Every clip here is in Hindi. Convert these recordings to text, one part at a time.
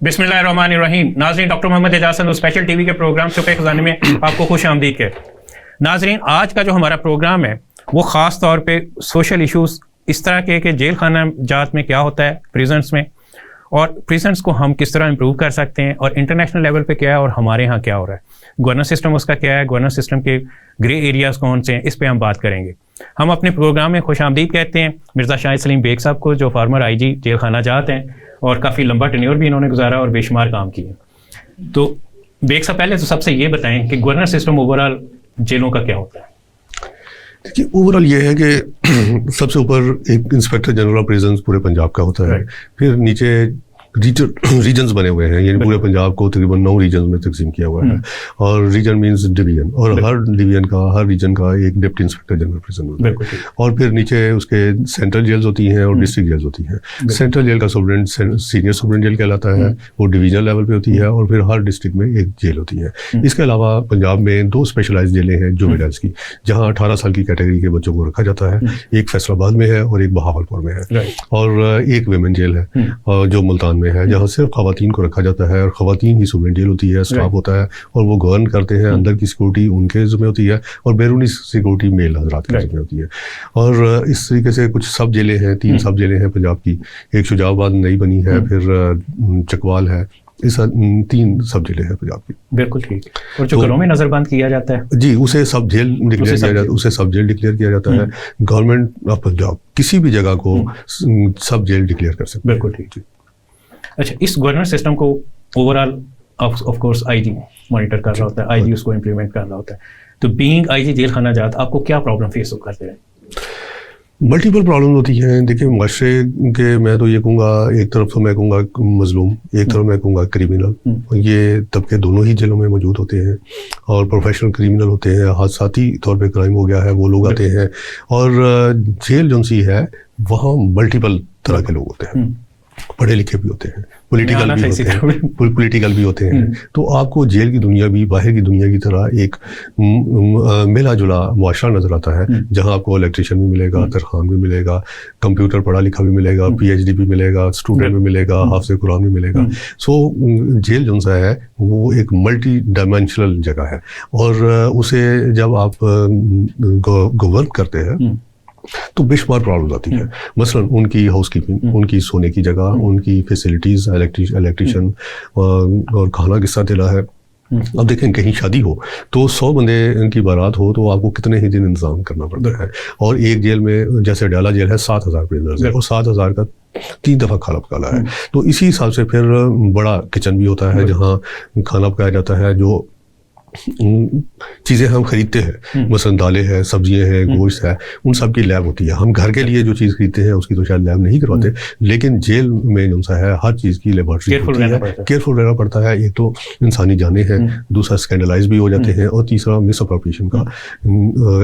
बिस्मिल्लाहिर्रहमानिर्रहीम। नाज़रीन, doctor Mohammad Ejaz special TV के प्रोग्राम सुपह खजाने में आपको खुश आमदीद है। नाज़रीन, आज का जो हमारा प्रोग्राम है वो ख़ास तौर पे सोशल इश्यूज़ इस तरह के कि जेल खाना जात में क्या होता है प्रिजन्स में, और प्रिजन्स को हम किस तरह इम्प्रूव कर सकते हैं, और इंटरनेशनल लेवल पे क्या है और हमारे यहाँ क्या हो रहा है, गवर्नेंस सिस्टम उसका क्या है, गवर्नेंस सिस्टम के ग्रे एरियाज़ कौन से हैं, इस पे हम बात करेंगे। हम अपने प्रोग्राम में खुश आमदीद कहते हैं मिर्ज़ा शाहिद सलीम बेग साहब को, जो फार्मर IG जेल खाना जात हैं और काफ़ी लंबा टेन्योर भी इन्होंने गुजारा और बेशुमार काम किए। तो बेग साहब, पहले तो सबसे ये बताएं कि गवर्नेंस सिस्टम ओवरऑल जेलों का क्या होता है? देखिए, ओवरऑल ये है कि सबसे ऊपर एक इंस्पेक्टर जनरल ऑफ प्रिजन्स पूरे पंजाब का होता है, फिर नीचे रीजन्स बने हुए हैं, यानी पूरे पंजाब को तकरीबन 9 रीजन्स में तकसीम किया हुआ है, और रीजन मींस डिवीजन, और हर डिवीजन का, हर रीजन का एक डिप्टी इंस्पेक्टर जनरल प्रिजन होता है, और फिर नीचे उसके सेंट्रल जेल्स होती हैं और डिस्ट्रिक्ट जेल्स होती हैं। सेंट्रल जेल का सुपरिटेंडेंट सीनियर सुपरिटेंडेंट जेल कहलाता है, वो डिवीजनल लेवल पे होती है, और फिर हर डिस्ट्रिक्ट में एक जेल होती है। इसके अलावा पंजाब में 2 स्पेशलाइज्ड जेलें हैं जुवेनाइल्स की, जहाँ 18 साल की कैटेगरी के बच्चों को रखा जाता है। एक फैसलाबाद में है और एक बहावलपुर में है, और एक वेमेन जेल है जो मुल्तान में है, जहाँ सिर्फ खवातीन को रखा जाता है, और खवातीन ही सुपरिटेंडेंट जेल होती है, स्टाफ होता है, और वो गवर्न करते हैं। अंदर की सिक्योरिटी उनके जिम्मे होती है, और बैरूनी सिक्योरिटी मेल हजरात के जिम्मे होती है। और इस तरीके से कुछ सब जेलें हैं, 3 सब जेलें हैं पंजाब की। एक शुजाबाद नई बनी है, फिर चकवाल है, इस 3 सब जेलें हैं पंजाब की। बिल्कुल ठीक। और जो घरों में नजरबंद किया जाता है जी, उसे सब जेल डिक्लेयर किया जाता है, उसे सब जेल डिक्लेयर किया जाता है। गवर्नमेंट ऑफ पंजाब किसी भी जगह को सब जेल डिक्लेयर कर सकते हैं। बिल्कुल ठीक। अच्छा, इस गवर्नेंस सिस्टम को overall of course IG monitor कर रहा होता है, IG उसको इम्प्लीमेंट कर रहा होता है। तो बीइंग IG जेल खाना जात, आपको क्या प्रॉब्लम फेस करते हैं? मल्टीपल प्रॉब्लम होती हैं। देखिए, माशरे के, मैं तो ये कहूँगा, एक तरफ तो मैं कहूँगा मजलूम, एक तरफ मैं कहूँगा क्रिमिनल। ये तबके दोनों ही जेलों में मौजूद होते हैं, और प्रोफेशनल क्रिमिनल होते हैं, हादसाती तौर पे क्राइम हो गया है वो लोग आते हैं, और जेल जो सी है वहाँ मल्टीपल तरह के लोग होते हैं, पढ़े लिखे भी होते हैं, पॉलिटिकल भी होते हैं। तो आपको जेल की दुनिया भी बाहर की दुनिया की तरह एक मिला जुला मुआशरा नजर आता है, जहां आपको इलेक्ट्रिशियन भी मिलेगा, तरखान भी मिलेगा, कंप्यूटर पढ़ा लिखा भी मिलेगा, PhD भी मिलेगा, स्टूडेंट भी मिलेगा, हाफिज़ कुरान भी मिलेगा। सो जेल जो सा है वो एक मल्टी डायमेंशनल जगह है, और उसे जब आप गवर्न करते हैं तो बेशुमार प्रॉब्लम आती है। मसलन उनकी हाउसकीपिंग, उनकी सोने की जगह, उनकी फैसिलिटीज़, इलेक्ट्रिशियन, और खाना किस तरह देना है। अब देखें, कहीं शादी हो तो 100 बंदे की बारात हो तो आपको कितने ही दिन इंतजाम करना पड़ता है, और एक जेल में, जैसे डाला जेल है, 7000 प्रिजनर्स है, और 7000 का 3 दफ़ा खाना पकाना है। तो इसी हिसाब से फिर बड़ा किचन भी होता है जहाँ खाना पकाया जाता है। जो चीज़ें हम खरीदते हैं, मसलन दालें हैं, सब्जियां हैं, गोश्त है, उन सब की लैब होती है। हम घर के लिए जो चीज़ खरीदते हैं उसकी तो शायद लैब नहीं करवाते, लेकिन जेल में जो सा है हर चीज़ की लेबॉर्ट्री होती है, केयरफुल रहना पड़ता है। एक तो इंसानी जाने हैं, दूसरा स्कैंडलाइज भी हो जाते हैं, और तीसरा मिस अप्रोप्रिएशन का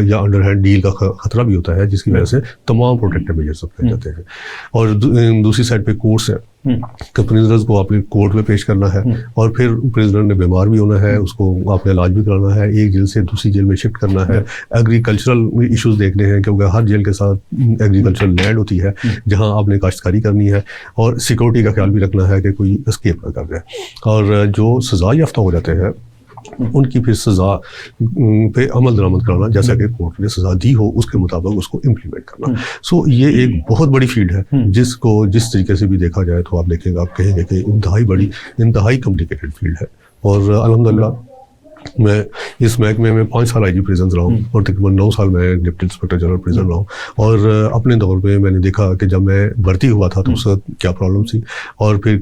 या अंडरहैंड डील का खतरा भी होता है, जिसकी वजह से तमाम प्रोटेक्टिव मेजर्स अपने जाते हैं। और दूसरी साइड पे कोर्ट्स है कि प्रिजनर्स को आपने कोर्ट में पेश करना है, और फिर प्रिजनर ने बीमार भी होना है, उसको आपने इलाज भी कराना है, एक जेल से दूसरी जेल में शिफ्ट करना है, एग्रीकल्चरल इश्यूज देखने हैं, क्योंकि हर जेल के साथ एग्रीकल्चरल लैंड होती है जहां आपने काश्तकारी करनी है, और सिक्योरिटी का ख्याल भी रखना है कि कोई एस्केप ना कर जाए। और जो सजा याफ्ता हो जाते हैं उनकी फिर सजा पे अमल दरामद कराना, जैसा कि कोर्ट ने सजा दी हो उसके मुताबिक उसको इम्प्लीमेंट करना। सो ये एक बहुत बड़ी फील्ड है, जिसको जिस तरीके से भी देखा जाए तो आप देखेंगे, आप कहेंगे कि इंतहाई कॉम्प्लिकेटेड फील्ड है। और अल्हम्दुलिल्लाह मैं इस महकमे में 5 साल IG प्रिजन रहा हूँ, और तकरीबन 9 साल मैं डिप्टी इंस्पेक्टर जनरल प्रिजन रहा हूँ। और अपने दौर में मैंने देखा कि जब मैं भर्ती हुआ था तो उस वक्त क्या प्रॉब्लम थी, और फिर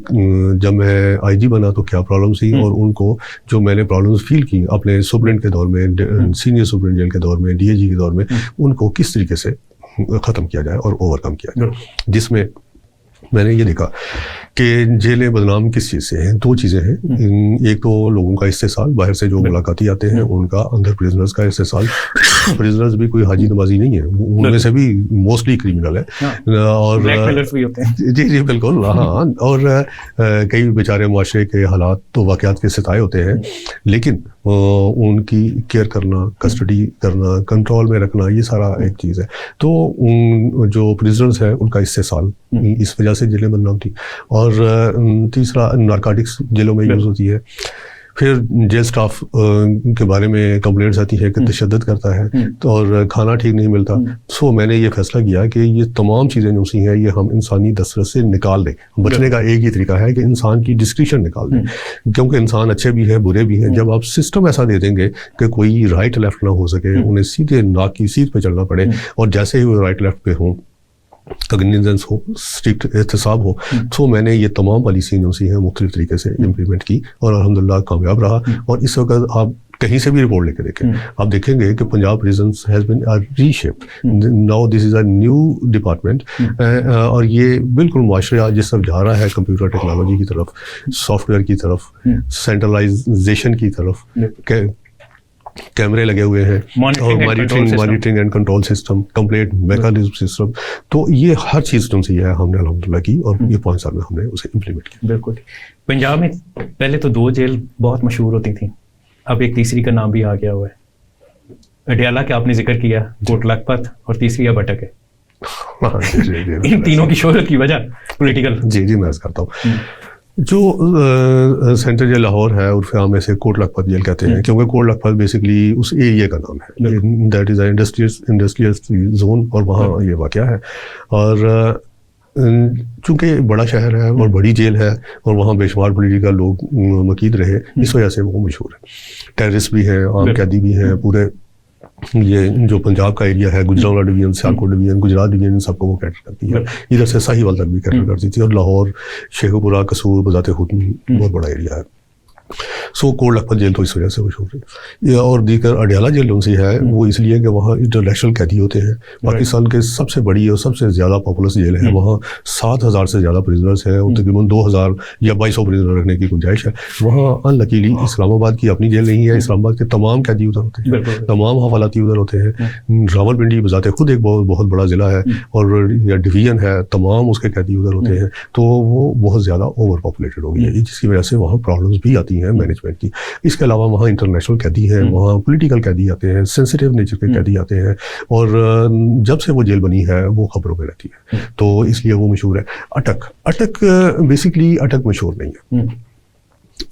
जब मैं IG बना तो क्या प्रॉब्लम थी, और उनको जो मैंने प्रॉब्लम्स फील की अपने सुपरिटेंडेंट के दौर में, सीनियर सुपरिटेंडेंट जेल के दौर में, DIG के दौर में, उनको किस तरीके से ख़त्म किया जाए और ओवरकम किया जाए। जिसमें मैंने ये देखा कि जेलें बदनाम किस चीज़ से हैं। 2 चीज़ें हैं, एक तो लोगों का इस्तेसाल, बाहर से जो मुलाकाती आते हैं उनका, अंदर प्रिजनर्स का इस्तेसाल, प्रिजनर्स भी कोई हाजी नमाजी नहीं है, उनमें से भी मोस्टली क्रिमिनल है। और ब्लैकमेलर्स भी होते हैं। जी बिल्कुल, हाँ। और कई बेचारे मुआशरे के हालात तो वाक़यात के सिताए होते हैं, लेकिन उनकी केयर करना, कस्टडी करना, कंट्रोल में रखना, ये सारा एक चीज़ है। तो जो प्रिजनर्स हैं उनका इससे साल इस वजह से जेलें बदनाम थी। और तीसरा, नारकोटिक्स जेलों में यूज़ होती है। फिर जेल स्टाफ के बारे में कंप्लेंट्स आती है कि तशद्दुद करता है तो और खाना ठीक नहीं मिलता। सो मैंने ये फैसला किया कि ये तमाम चीज़ें जो सी हैं ये हम इंसानी दस्तरस से निकाल दें। बचने का एक ही तरीका है कि इंसान की डिस्क्रिप्शन निकाल दें, क्योंकि इंसान अच्छे भी हैं, बुरे भी हैं। जब आप सिस्टम ऐसा दे देंगे कि कोई राइट लेफ्ट ना हो सके, उन्हें सीधे नाक की सीध पे चलना पड़े, और जैसे ही वो राइट लेफ्ट पे हों, कॉग्निजेंस हो, स्ट्रिक्ट एहतसाब हो, तो मैंने ये तमाम पॉलिसी जो सी हैं मुख्तलिफ तरीके से इम्प्लीमेंट की और अल्हम्दुलिल्लाह कामयाब रहा। और इस वक्त आप कहीं से भी रिपोर्ट लेके देखें, आप देखेंगे कि Punjab prisons has been reshaped. Now this is a new department, और ये बिल्कुल मुआशरा जिस तरफ जा रहा है, कंप्यूटर टेक्नोलॉजी की तरफ, सॉफ्टवेयर की तरफ, सेंट्रलाइजेशन की तरफ, कैमरे लगे हुए हैं, और monitoring and control system, complete mechanism system. तो ये हर चीज़ जो सी है हमने अल्हम्दुलिल्लाह की, और ये 5 साल में हमने उसे इम्प्लीमेंट किया। बिल्कुल। पंजाब में पहले तो 2 जेल बहुत मशहूर होती थी, अब एक तीसरी का नाम भी आ गया हुआ है। अडियाला के आपने जिक्र किया, कोट लखपत, और तीसरी अब अटक है। इन तीनों की शोहरत की वजह पॉलिटिकल। जी मैं अर्ज़ करता हूँ। जो सेंट्रल जेल लाहौर है, उर्फ़ आम ऐसे कोट लखपत जेल कहते हैं, क्योंकि कोट लखपत बेसिकली उस एरिया का नाम है। दैट इज़ इंडस्ट्रियल जोन, और वहाँ ये वाक़या है। और चूँकि बड़ा शहर है और बड़ी जेल है, और वहाँ बेशुमार पॉलिटिकल लोग मकीद रहे, इस वजह से वो मशहूर है। टेररिस्ट भी हैं, आम कैदी भी हैं, पूरे ये जो पंजाब का एरिया है, Gujranwala division, Sialkot division, Gujarat division, सबको वो कैटर करती है। इधर से साहिवाल तक भी कैटर करती थी, और लाहौर, शेखुपुरा, कसूर, बजाते खुद बहुत बड़ा एरिया है। सो कोट लखपत जेल तो इस वजह से मशहूर है। और दीकर अडियाला जेल उनसी है, वो इसलिए कि वहाँ इंटरनेशनल कैदी होते हैं। पाकिस्तान के सबसे बड़ी और सबसे ज़्यादा पॉपुलस जेल है, वहाँ 7,000 से ज़्यादा प्रिजनर्स हैं, और तकरीबन 2,000 या 2,200 प्रिजनर रखने की गुंजाइश है। वहाँ अनलकीली इस्लामाबाद की अपनी जेल नहीं है, इस्लामाबाद के तमाम कैदी उधर होते हैं, तमाम हवालाती उधर होते हैं। रावलपिंडी बजाते खुद एक बहुत बड़ा ज़िला है, और या डिवीज़न है, तमाम उसके कैदी उधर होते हैं। तो वो बहुत ज़्यादा ओवर पॉपुलेटेड हो गई है, जिसकी वजह से वहाँ प्रॉब्लम्स भी आती हैं मैनेजमेंट की। इसके अलावा वहाँ इंटरनेशनल कैदी हैं, वहाँ पॉलिटिकल कैदी आते हैं, सेंसिटिव नेचर के कैदी आते हैं, और जब से वो जेल बनी है वो खबरों में रहती है, तो इसलिए वो मशहूर है। अटक बेसिकली अटक मशहूर नहीं है।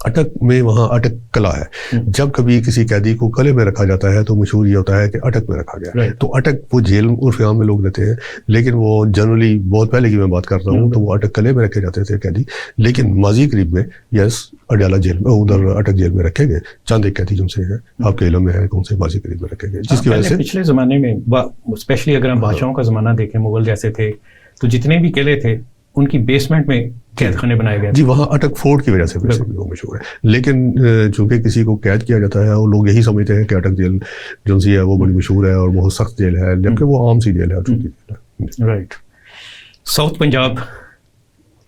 अटक में वहाँ अटक कला है। जब कभी किसी कैदी को कले में रखा जाता है तो मशहूर ये होता है कि अटक में रखा गया। तो अटक वो जेल उर्फ़ आम में लोग रहते हैं, लेकिन वो जनरली बहुत पहले की मैं बात करता हूँ तो वो अटक कले में रखे जाते थे कैदी। लेकिन माजी करीब में यस अडियाला जेल में, उधर अटक जेल में रखे गए चंद एक कैदी जिनसे है आपके इल्म में है कौन से माजी करीब में रखे गए, जिसकी वजह से पिछले ज़माने में स्पेशली अगर हम बादशाहों का ज़माना देखें, मुगल जैसे थे, तो जितने भी किले थे उनकी बेसमेंट में कैद खाने बनाए गए। जी वहाँ अटक फोर्ट की वजह से वो मशहूर है। लेकिन चूंकि किसी को कैद किया जाता है और लोग यही समझते हैं कि अटक जेल जो सी है वो बड़ी मशहूर है और बहुत सख्त जेल है, जबकि वो आम सी जेल है, छोटी जेल है। राइट। साउथ पंजाब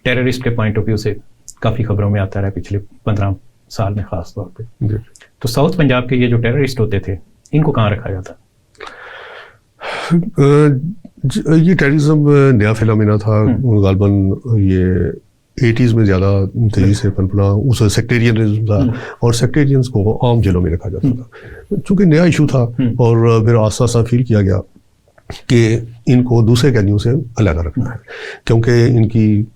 टेररिस्ट के पॉइंट ऑफ व्यू से काफ़ी खबरों में आता रहा है पिछले 15 साल में ख़ास तौर पे। तो साउथ पंजाब के ये जो टेररिस्ट होते थे इनको कहाँ रखा जाता? ये टेररिज्म नया फिनोमेना था, गालबन ये 80s में ज़्यादा तेज़ी से पनपना, उस सेक्टेरियनिज्म था और सेक्टेरियंस को आम जेलों में रखा जाता था। चूँकि नया इशू था और फिर आस्ता आस्ता फील किया गया कि इनको दूसरे कैदियों से अलग रखना है, क्योंकि इनकी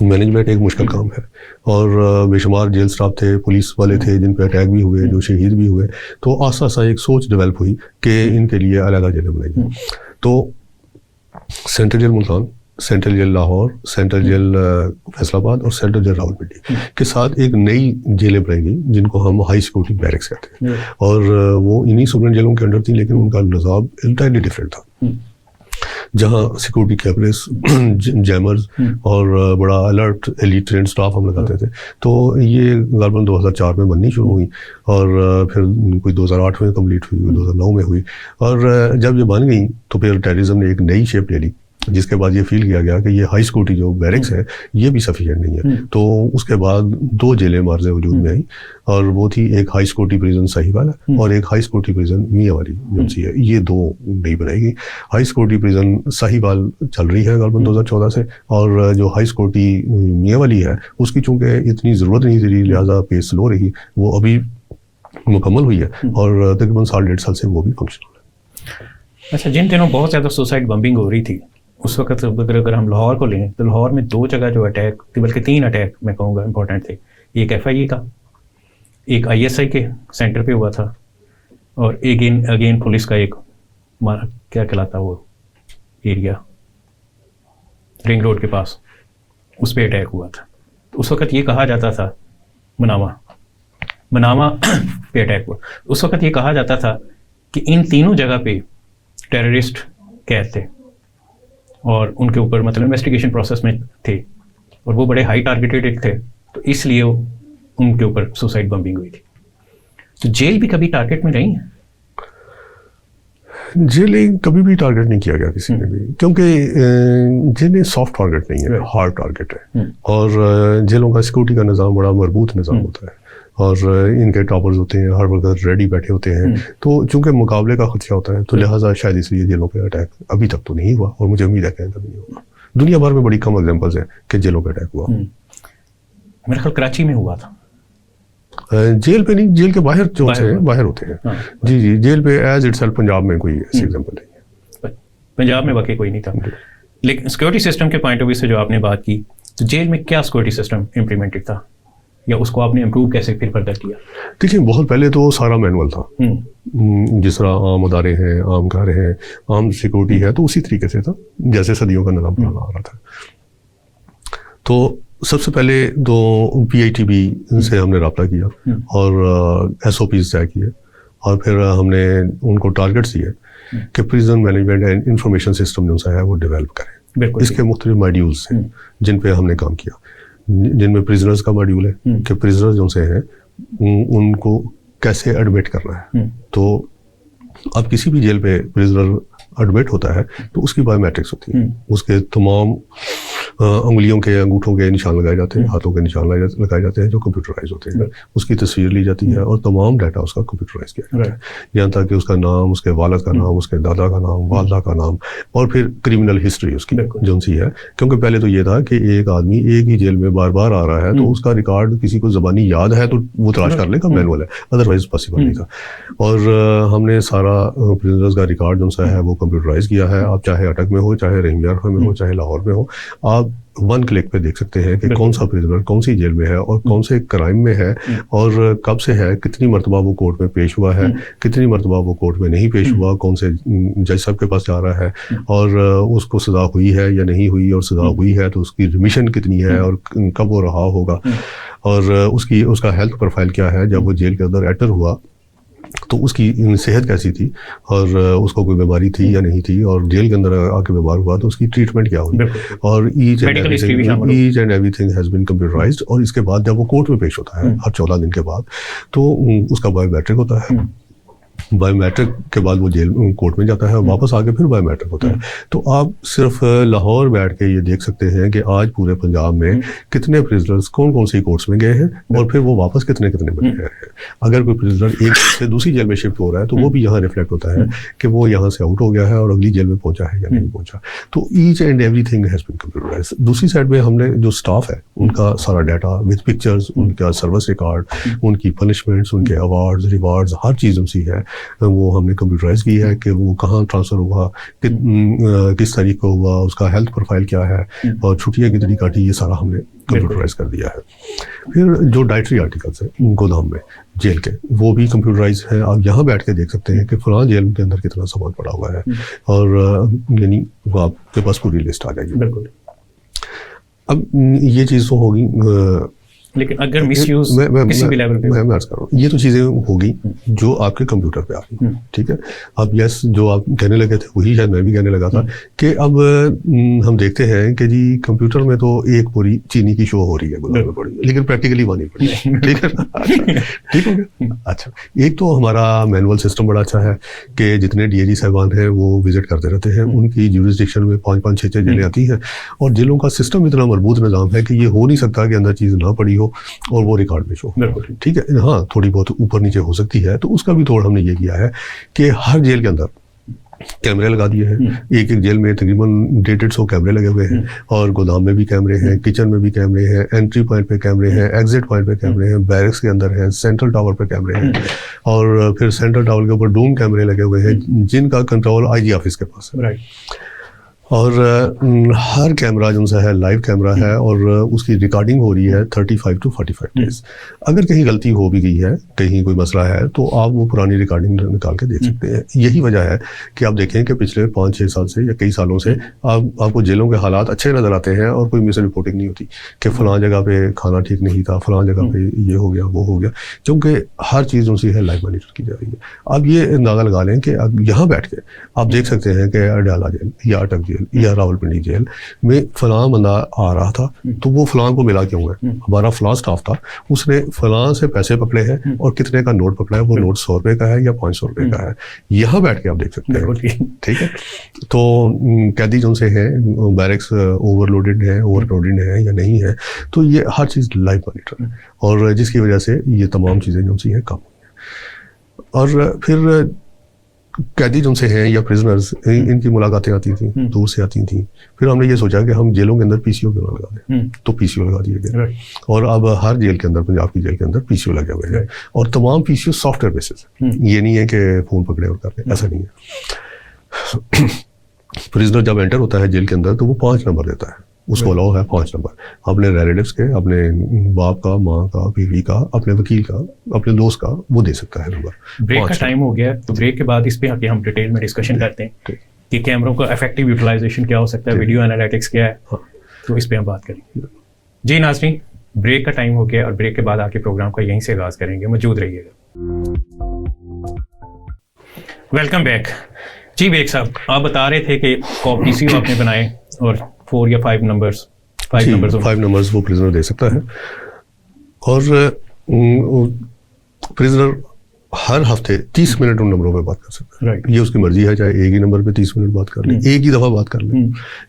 मैनेजमेंट एक मुश्किल काम है और बेशुमार जेल स्टाफ थे, पुलिस वाले थे जिन पे अटैक भी हुए, जो शहीद भी हुए। तो आस्ता आस्ता एक सोच डेवलप हुई कि इनके लिए अलग जेलें बनाई जाए। तो central jail Multan, central jail Lahore, central jail Faisalabad और सेंट्रल जेल रावलपिंडी के साथ एक नई जेलें बनाई गई जिनको हम हाई सिक्योरिटी बैरक्स कहते हैं। और वो इन्हीं सुप्रीम जेलों के अंडर थी, लेकिन उनका निज़ाम इंटायरली डिफरेंट था, जहाँ सिक्योरिटी कैमरेस, जैमर्स और बड़ा अलर्ट एलीट ट्रेंड स्टाफ हम लगाते थे। तो ये गालबन 2004 में बननी शुरू हुई और फिर कोई 2008 में कंप्लीट हुई, 2009 में हुई। और जब ये बन गई तो फिर टेररिज्म ने एक नई शेप ले ली जिसके बाद ये फील किया गया कि ये हाई सिक्योरिटी जो बैरिक्स है ये भी सफिशिएंट नहीं है। तो उसके बाद 2 जेलें मार्जे वजूद में आई, और वो थी एक हाई सिक्योरिटी प्रिजन साहिवाल और एक हाई सिक्योरिटी प्रिजन मियाँ वाली जो सी है, ये 2 नहीं बनाएगी। हाई सिक्योरिटी प्रिजन साहिवाल चल रही है गलबन 2014 से, और जो हाई सिक्योरिटी मियाँ वाली है उसकी चूंकि इतनी ज़रूरत नहीं थी, लिहाजा पेस स्लो रही, वो अभी मुकम्मल हुई है और तकरीबन 1.5 साल से वो भी फंक्शनल है। अच्छा, जिन दिनों बहुत ज़्यादा सुसाइड बम्बिंग हो रही थी उस वक्त, अगर हम लाहौर को लें तो लाहौर में 2 जगह जो अटैक, बल्कि 3 अटैक मैं कहूँगा इंपॉर्टेंट थे। एक FIA का, एक ISI के सेंटर पे हुआ था, और अगेन पुलिस का एक क्या कहलाता वो एरिया रिंग रोड के पास, उस पर अटैक हुआ था। तो उस वक्त ये कहा जाता था, मनामा पे अटैक हुआ, उस वक्त ये कहा जाता था कि इन तीनों जगह पे टेररिस्ट कैद थे और उनके ऊपर मतलब इन्वेस्टिगेशन प्रोसेस में थे, और वो बड़े हाई टारगेटेड थे, तो इसलिए उनके ऊपर सुसाइड बम्बिंग हुई थी। तो जेल भी कभी टारगेट में रही है? जेलें कभी भी टारगेट नहीं किया गया किसी ने भी, क्योंकि जेलें सॉफ्ट टारगेट नहीं है, हार्ड टारगेट है। और जेलों का सिक्योरिटी का निज़ाम बड़ा मजबूत निज़ाम होता है, और इनके टॉपर्स होते हैं, हर वक्त रेडी बैठे होते हैं। तो चूंकि मुकाबले का खदशा होता है, तो लिहाजा शायद इसलिए जेलों पे अटैक अभी तक तो नहीं हुआ, और मुझे उम्मीद है कि कभी नहीं होगा। दुनिया भर में बड़ी कम एग्जांपल्स हैं कि जेलों पे अटैक हुआ। मेरे ख्याल कराची में हुआ था। जेल पे नहीं, जेल के बाहर जो है बाहर होते हैं। हाँ। जी, जेल पे एज इटसेल्फ पंजाब में कोई ऐसी एग्जांपल नहीं है। पंजाब में वाकई कोई नहीं था। लेकिन सिक्योरिटी सिस्टम के पॉइंट ऑफ व्यू से जो आपने बात की, तो जेल में क्या सिक्योरिटी सिस्टम इम्प्लीमेंटेड था, या उसको आपने इम्प्रूव कैसे फिर फर्दर किया? देखिए, बहुत पहले तो सारा मैनुअल था। जिस तरह आम अदारे हैं, आम घर हैं, आम सिक्योरिटी है, तो उसी तरीके से था जैसे सदियों का निज़ाम पुराना आ रहा था। तो सबसे पहले तो PITB से हमने रब्ता किया और SOPs तय किए, और फिर हमने उनको टारगेट्स दिए कि prison management and information system जो सा है वो डेवलप करें। इसके मुख्तलिफ मॉड्यूल्स हैं जिन पे हमने काम किया, जिनमें प्रिजनर्स का मॉड्यूल है कि प्रिजनर्स जो से हैं उनको कैसे एडमिट करना है। तो अब किसी भी जेल पे प्रिजनर एडमिट होता है तो उसकी बायोमेट्रिक्स होती है, उसके तमाम उंगलियों के, अंगूठों के निशान लगाए जाते हैं, हाथों के निशान लगाए जाते हैं जो कंप्यूटराइज होते हैं। उसकी तस्वीर ली जाती है और तमाम डाटा उसका कंप्यूटराइज किया जाता है, यहाँ तक कि उसका नाम, उसके वालिद का नाम, उसके दादा का नाम, वालदा का नाम, और फिर क्रिमिनल हिस्ट्री उसकी जो सी है। क्योंकि पहले तो ये था कि एक आदमी एक ही जेल में बार बार आ रहा है, तो उसका रिकॉर्ड किसी को ज़बानी याद है तो वो तलाश कर लेगा, मैनुअल है, अदरवाइज पॉसिबल नहीं था। और हमने सारा प्रिजनर्स का रिकॉर्ड जो सा है वो कंप्यूटराइज किया है। आप चाहे अटक में हो, चाहे रहीमियार में हो, चाहे लाहौर में हो, आप 1 क्लिक पे देख सकते हैं कि कौन सा प्रिजनर कौन सी जेल में है और कौन से क्राइम में है और कब से है, कितनी मरतबा वो कोर्ट में पेश हुआ है, कितनी मरतबा वो कोर्ट में नहीं पेश हुआ, कौन से जज साहब के पास जा रहा है, और उसको सज़ा हुई है या नहीं हुई, और सज़ा हुई है तो उसकी रिमिशन कितनी है और कब वो रहा होगा, और उसका हेल्थ प्रोफाइल क्या है जब वो जेल के अंदर एंटर हुआ, तो उसकी सेहत कैसी थी, और उसको कोई बीमारी थी या नहीं थी, और जेल के अंदर आके बीमार हुआ तो उसकी ट्रीटमेंट क्या हुई, और each and everything has been computerised. और इसके बाद जब वो कोर्ट में पेश होता है हर 14 दिन के बाद, तो उसका बायोमेट्रिक होता है। बायोमेट्रिक के बाद वो जेल कोर्ट में जाता है और वापस आके फिर बायोमेट्रिक होता है। तो आप सिर्फ लाहौर बैठ के ये देख सकते हैं कि आज पूरे पंजाब में कितने प्रिजनर्स कौन कौन सी कोर्ट्स में गए हैं और फिर वो वापस कितने कितने बने गए हैं। अगर कोई प्रिजनर एक से दूसरी जेल में शिफ्ट हो रहा है तो वो भी यहाँ रिफ्लेक्ट होता है कि वो यहाँ से आउट हो गया है और अगली जेल में पहुंचा है या नहीं पहुंचा। तो each and everything has been computerised. दूसरी साइड में हमने जो स्टाफ है उनका सारा डाटा विद पिक्चर्स, उनका सर्विस रिकॉर्ड, उनकी पनिशमेंट्स, उनके अवार्ड्स, रिवार्ड्स, हर चीज़ उनसी है वो हमने कंप्यूटराइज की है कि वो कहाँ ट्रांसफ़र हुआ, किस तारीख को हुआ, उसका हेल्थ प्रोफाइल क्या है और छुट्टियाँ कितनी काटी, ये सारा हमने कंप्यूटराइज कर दिया है। फिर जो डाइटरी आर्टिकल्स हैं गोदाम में जेल के, वो भी कंप्यूटराइज है। आप यहाँ बैठ के देख सकते हैं कि फलां जेल के अंदर कितना सामान पड़ा हुआ है, और यानी वो आपके पास पूरी लिस्ट आ जाएगी। बिल्कुल। अब ये चीज़ तो होगी लेकिन अगर मिसयूज किसी भी लेवल पे मैं अर्ज कर रहा हूँ, ये तो चीज़ें होगी जो आपके कंप्यूटर पे आ रही हैं, ठीक है। अब यस, जो आप कहने लगे थे वही शायद मैं भी कहने लगा था कि अब हम देखते हैं कि जी कंप्यूटर में तो एक पूरी चीनी की शो हो रही है गुलाब में पड़ी, लेकिन प्रैक्टिकली वहाँ नहीं पड़ी, ठीक है। अच्छा, ठीक हो गया। अच्छा, एक तो हमारा मैनुअल सिस्टम बड़ा अच्छा है कि जितने डीएजी साहबान हैं वो विजिट करते रहते हैं, उनकी ज्यूरिसडिक्शन में 5-5, 6-6 जेलें आती हैं, और जेलों का सिस्टम इतना मजबूत निज़ाम है कि ये हो नहीं सकता कि अंदर चीज़ ना पड़ी हो और वो रिकॉर्ड में शो, ठीक है। हाँ, थोड़ी बहुत ऊपर नीचे हो सकती है, तो उसका भी थोड़ा हमने ये किया है कि हर जेल के अंदर कैमरे लगा दिए हैं। एक एक जेल में तकरीबन 150-150 कैमरे लगे हुए हैं, और गोदाम में भी कैमरे हैं, किचन में भी कैमरे हैं, एंट्री पॉइंट पे कैमरे हैं, एग्जिट पॉइंट पे कैमरे हैं, बैरक्स के अंदर हैं, सेंट्रल टावर पे कैमरे हैं, और फिर सेंट्रल टावर के ऊपर डूम कैमरे लगे हुए हैं जिनका कंट्रोल आईजी ऑफिस के पास है। और हर कैमरा जो सा है लाइव कैमरा है, और उसकी रिकॉर्डिंग हो रही है 35 to 45 डेज। अगर कहीं गलती हो भी गई है, कहीं कोई मसला है, तो आप वो पुरानी रिकॉर्डिंग निकाल के देख सकते हैं। यही वजह है कि आप देखें कि पिछले 5-6 साल से या कई सालों से आपको जेलों के हालात अच्छे नज़र आते हैं, और कोई मिस रिपोर्टिंग नहीं होती कि फ़लाँ जगह पे खाना ठीक नहीं था, फ़लाँ जगह पे ये हो गया वो हो गया, क्योंकि हर चीज़ उनसे है लाइव मॉनिटर की जा रही है। अब ये अंदाज़ा लगा लें कि अब यहाँ बैठ के आप देख सकते हैं कि अडयाला जेल या अटक जेल या रावलपिंडी जेल में फलां बंदा आ रहा था, तो वो फलां को मिला क्यों है? हमारा फलां स्टाफ था, उसने फलां से पैसे पकड़े हैं, और कितने का नोट पकड़ा है, वो नोट 100 रुपए का है या 500 रुपए का है। यहाँ बैठ के आप देख सकते हैं, ठीक है। तो कैदी जो से हैं, बैरक्स ओवरलोडेड है, ओवरक्राउडेड है या नहीं है, तो ये हर चीज़ लाइव मॉनिटर है, और जिसकी वजह से ये तमाम चीज़ें जो सी हैं कम। और फिर कैदी जो से हैं या प्रिजनर्स, इनकी मुलाकातें आती थी, दूर से आती थी। फिर हमने ये सोचा कि हम जेलों के अंदर पीसीओ क्यों लगा दें, तो पीसीओ लगा दिए गए, और अब हर जेल के अंदर, पंजाब की जेल के अंदर पीसीओ लगे हुए हैं, और तमाम पीसीओ सॉफ्टवेयर बेसिस है। ये नहीं है कि फ़ोन पकड़े और कर रहे, ऐसा नहीं है। प्रिजनर जब एंटर होता है जेल के अंदर, तो वो 5 नंबर देता है, उसको अलाउ है 5 नंबर अपने रिलेटिव्स के, अपने बाप का, माँ का, बीवी का, अपने वकील का, अपने दोस्त का, वो दे सकता है नंबर। ब्रेक का टाइम हो गया, तो ब्रेक के बाद इस पे आके हम डिटेल में डिस्कशन करते हैं कि कैमरों का इफेक्टिव यूटिलाइजेशन क्या हो सकता है, वीडियो एनालिटिक्स क्या है, तो इस पे हम बात करेंगे। जी नाज़रीन, ब्रेक का टाइम हो गया, और ब्रेक के बाद आके प्रोग्राम का यहीं से आगाज करेंगे, मौजूद रहिएगा। Welcome back. जी बेग साहब, आप बता रहे थे कि पीसीओ आपने बनाए, और 4 या 5 नंबर्स, 5 नंबर्स वो प्रिजनर दे सकता है, और प्रिजनर हर हफ्ते 30 मिनट उन नंबरों पे बात कर सकता है। ये उसकी मर्जी है, चाहे एक ही नंबर पे 30 मिनट बात कर ले, एक ही दफ़ा बात कर ले,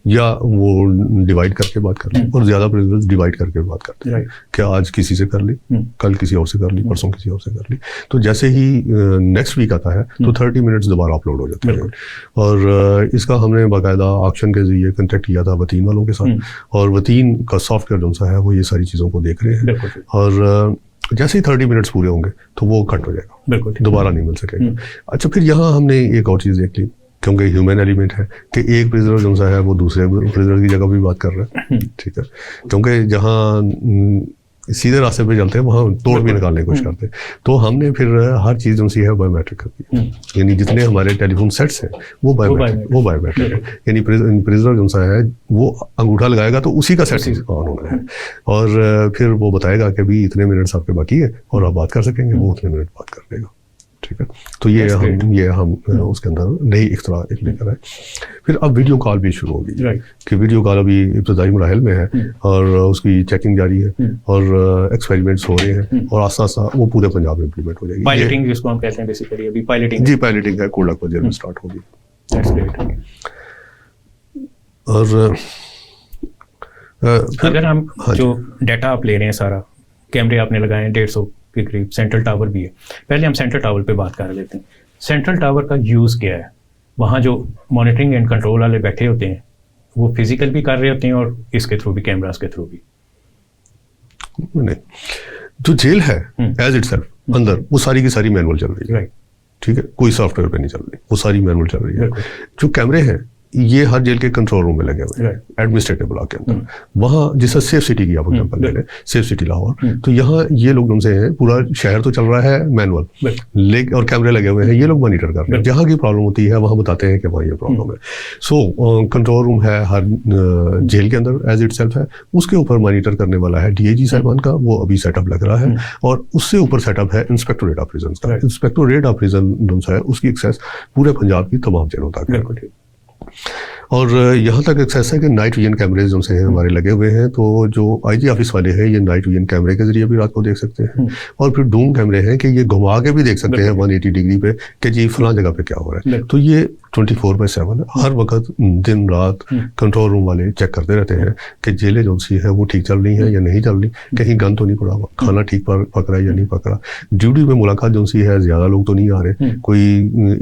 या वो डिवाइड करके बात कर ले, और ज़्यादा प्रिजनर्स डिवाइड करके बात करते हैं कि आज किसी से कर ली, कल किसी और से कर ली, परसों किसी और से कर ली। तो जैसे ही नेक्स्ट वीक आता है, तो 30 मिनट्स दोबारा अपलोड हो जाते हैं। और इसका हमने बाकायदा ऑक्शन के जरिए कंटेक्ट किया था वतीन वालों के साथ, और वतीन का सॉफ्टवेयर जो सा है वो ये सारी चीज़ों को देख रहे हैं, और जैसे ही 30 मिनट्स पूरे होंगे तो वो कट हो जाएगा, दोबारा नहीं मिल सकेगा। अच्छा, फिर यहाँ हमने एक और चीज़ देख ली, क्योंकि ह्यूमन एलिमेंट है कि एक प्रिजनर जो सा है वो दूसरे प्रिजनर की जगह भी बात कर रहा है, ठीक है, क्योंकि जहाँ सीधे रास्ते पे चलते हैं वहाँ तोड़ भी निकालने की कोशिश करते हैं। तो हमने फिर हर चीज़ जो सी है बायोमेट्रिक कर दी, यानी जितने हमारे टेलीफोन सेट्स हैं वो बायोमेट्रिक है, यानी प्रिजनर जो सा है वो अंगूठा लगाएगा तो उसी का सेट ऑन होना है, और फिर वो बताएगा कि भी इतने मिनट्स आपके बाकी है और आप बात कर सकेंगे, वो उतने मिनट बात कर लेगा, ठीक है। तो ये हम उसके अंदर नई इख्तरा एक लेकर आए। फिर अब वीडियो कॉल भी शुरू होगी, कि वीडियो कॉल अभी इब्तदाई मराहिल में है, और उसकी चेकिंग जारी है, और एक्सपेरिमेंट्स हो रहे हैं, और आस्ता आस्ता वो पूरे पंजाब में इम्प्लीमेंट हो जाएगी। पायलटिंग जिसको हम कहते हैं बेसिकली, अभी पायलटिंग, जी पायलटिंग है, कोडक जेल में स्टार्ट होगी। और अगर हम जो डाटा आप ले रहे हैं, सारा कैमरे आपने लगाए हैं 150 के करीब, सेंट्रल टावर भी है, पहले हम सेंट्रल टावर पे बात कर लेते हैं। सेंट्रल टावर का यूज़ क्या है? वहाँ जो मॉनिटरिंग एंड कंट्रोल वाले बैठे होते हैं वो फिजिकल भी कर रहे होते हैं, और इसके थ्रू भी, कैमरास के थ्रू भी? नहीं, जो जेल है एज इटसेल्फ अंदर, वो सारी की सारी मैनुअल चल रही है, ठीक है, कोई सॉफ्टवेयर पे नहीं चल रही, वो सारी मैनुअल चल रही है। जो कैमरे हैं ये हर जेल के कंट्रोल रूम में लगे हुए हैं, एडमिनिस्ट्रेटिव ब्लॉक के अंदर। वहाँ जैसा सेफ सिटी की आप एग्जाम्पल ले लें, सेफ सिटी लाहौर, तो यहाँ ये लोग उनसे हैं, पूरा शहर तो चल रहा है मैनुअल, लेकिन और कैमरे लगे हुए हैं, ये लोग मॉनिटर कर रहे हैं। जहाँ की प्रॉब्लम होती है वहाँ बताते हैं कि वहाँ ये प्रॉब्लम है। सो कंट्रोल रूम है हर जेल के अंदर एज इट सेल्फ है, उसके ऊपर मॉनिटर करने वाला है DIG साहिबान का, वो अभी सेटअप लग रहा है। और उससे ऊपर सेटअप है इंस्पेक्टोरेट ऑफ प्रिजन का। इंस्पेक्टोरेट ऑफ प्रिजन जो है उसकी एक्सेस पूरे पंजाब की तमाम जेलों तक है। और यहाँ तक एक्सेस है कि नाइट विजन कैमरे जो से हमारे लगे हुए हैं, तो जो IG ऑफिस वाले हैं ये नाइट विजन कैमरे के जरिए भी रात को देख सकते हैं। और फिर डूम कैमरे हैं कि ये घुमा के भी देख सकते हैं 180 डिग्री पे कि जी फलां जगह पे क्या हो रहा है। तो ये 24/7 हर वक्त दिन रात कंट्रोल रूम वाले चेक करते रहते हैं कि जेलें जो सी है वो ठीक चल रही हैं या नहीं चल रही, कहीं गन तो नहीं पड़ा हुआ, खाना ठीक पक रहा है या नहीं पक रहा, ड्यूटी में मुलाकात जो सी है ज़्यादा लोग तो नहीं आ रहे, कोई